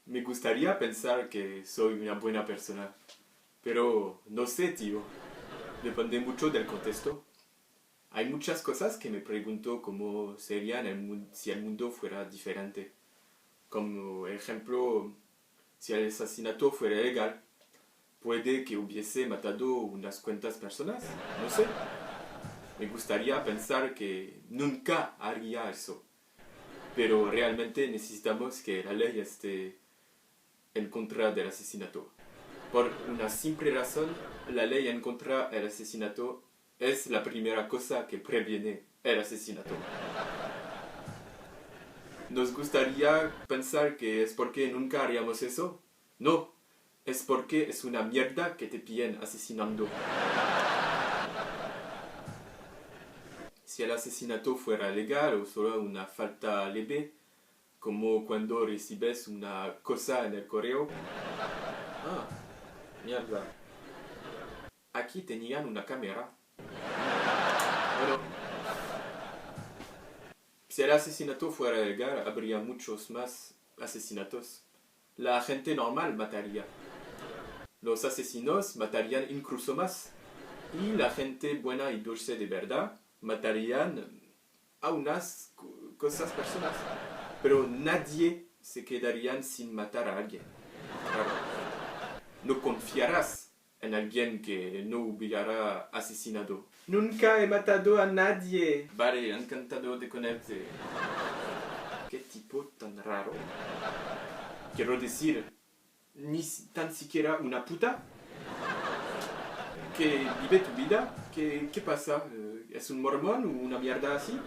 Me gustaría pensar que soy una buena persona, pero no sé, tío. Depende mucho del contexto. Hay muchas cosas que me pregunto cómo serían si el mundo fuera diferente. Como ejemplo, si el asesinato fuera legal, puede que hubiese matado unas cuantas personas, no sé. Me gustaría pensar que nunca haría eso, pero realmente necesitamos que la ley esté en contra del asesinato. Por una simple razón, la ley en contra del asesinato es la primera cosa que previene el asesinato. ¿Nos gustaría pensar que es porque nunca haríamos eso? No, es porque es una mierda que te pillen asesinando. Si el asesinato fuera legal o solo una falta leve, como cuando recibes una cosa en el correo. Ah, mierda. Aquí tenían una cámara. Bueno, si el asesinato fuera legal, habría muchos más asesinatos. La gente normal mataría. Los asesinos matarían incluso más. Y la gente buena y dulce de verdad matarían a unas cosas personas. Pero nadie se quedaría sin matar a alguien. Claro. No confiarás en alguien que no hubiera asesinado. Nunca he matado a nadie. Vale, encantado de conocerte. Qué tipo tan raro. Quiero decir, ni tan siquiera una puta que vive tu vida. ¿Qué pasa? ¿Es un mormón o una mierda así?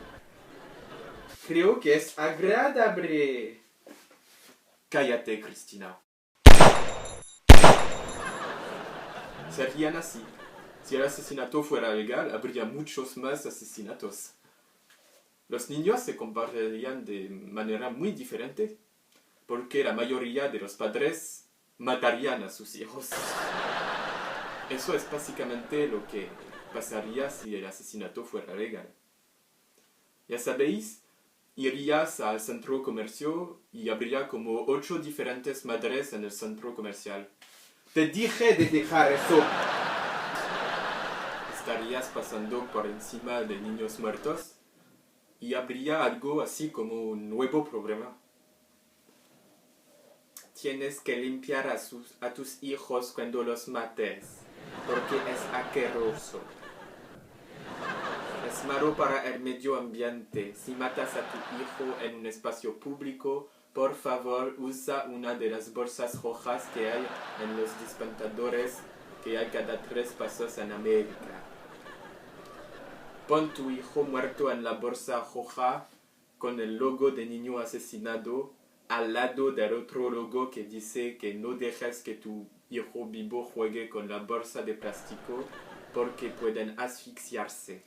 Creo que es agradable. Cállate, Cristina. Serían así. Si el asesinato fuera legal, habría muchos más asesinatos. Los niños se comportarían de manera muy diferente, porque la mayoría de los padres matarían a sus hijos. Eso es básicamente lo que pasaría si el asesinato fuera legal. Ya sabéis, irías al centro comercial y habría como 8 diferentes madres en el centro comercial. Te dije de dejar eso. Estarías pasando por encima de niños muertos y habría algo así como un nuevo problema. Tienes que limpiar a tus hijos cuando los mates, porque es asqueroso. Es malo para el medio ambiente. Si matas a tu hijo en un espacio público, por favor usa una de las bolsas rojas que hay en los dispensadores que hay cada 3 pasos en América. Pon tu hijo muerto en la bolsa roja con el logo de niño asesinado al lado del otro logo que dice que no dejes que tu hijo vivo juegue con la bolsa de plástico porque pueden asfixiarse.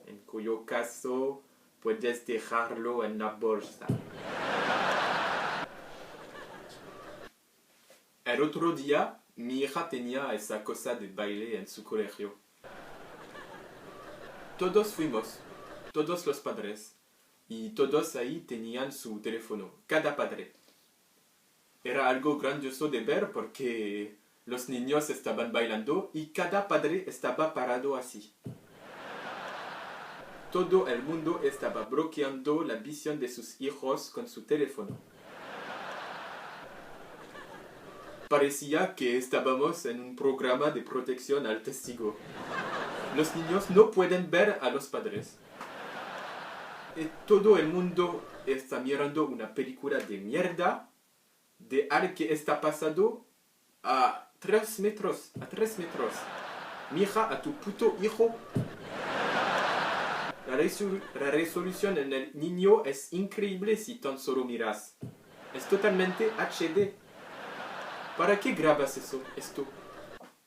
En cuyo caso puedes dejarlo en la bolsa. El otro día mi hija tenía esa cosa de baile en su colegio. Todos fuimos, todos los padres, y todos ahí tenían su teléfono, cada padre. Era algo grandioso de ver porque los niños estaban bailando y cada padre estaba parado así. Todo el mundo estaba bloqueando la visión de sus hijos con su teléfono. Parecía que estábamos en un programa de protección al testigo. Los niños no pueden ver a los padres. Todo el mundo está mirando una película de mierda de algo que está pasando a 3 metros. Mira a tu puto hijo. La resolución en el niño es increíble si tan solo miras. Es totalmente HD. ¿Para qué grabas esto?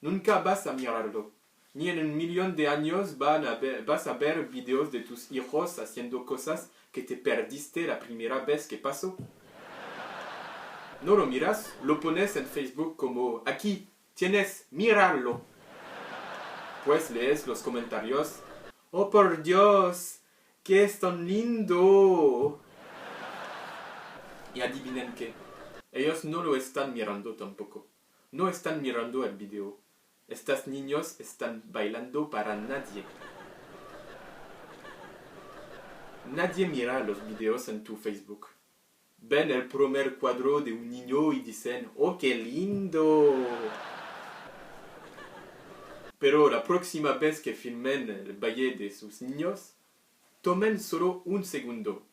Nunca vas a mirarlo. Ni en 1.000.000 de años vas a ver videos de tus hijos haciendo cosas que te perdiste la primera vez que pasó. No lo miras, lo pones en Facebook como aquí, tienes, míralo. Pues lees los comentarios. ¡Oh, por Dios! ¡Qué es tan lindo! Y adivinen qué. Ellos no lo están mirando tampoco. No están mirando el video. Estos niños están bailando para nadie. Nadie mira los videos en tu Facebook. Ven el primer cuadro de un niño y dicen, ¡oh, qué lindo! Pero la próxima vez que filmen el baile de sus niños, tomen solo un segundo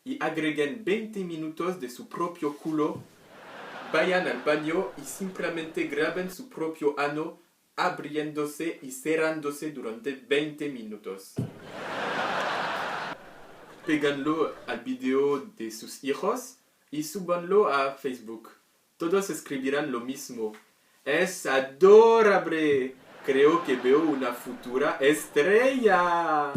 y agreguen 20 minutos de su propio culo, vayan al baño y simplemente graben su propio ano abriéndose y cerrándose durante 20 minutos. Péganlo al video de sus hijos y súbanlo a Facebook. Todos escribirán lo mismo. ¡Es adorable! Creo que veo una futura estrella.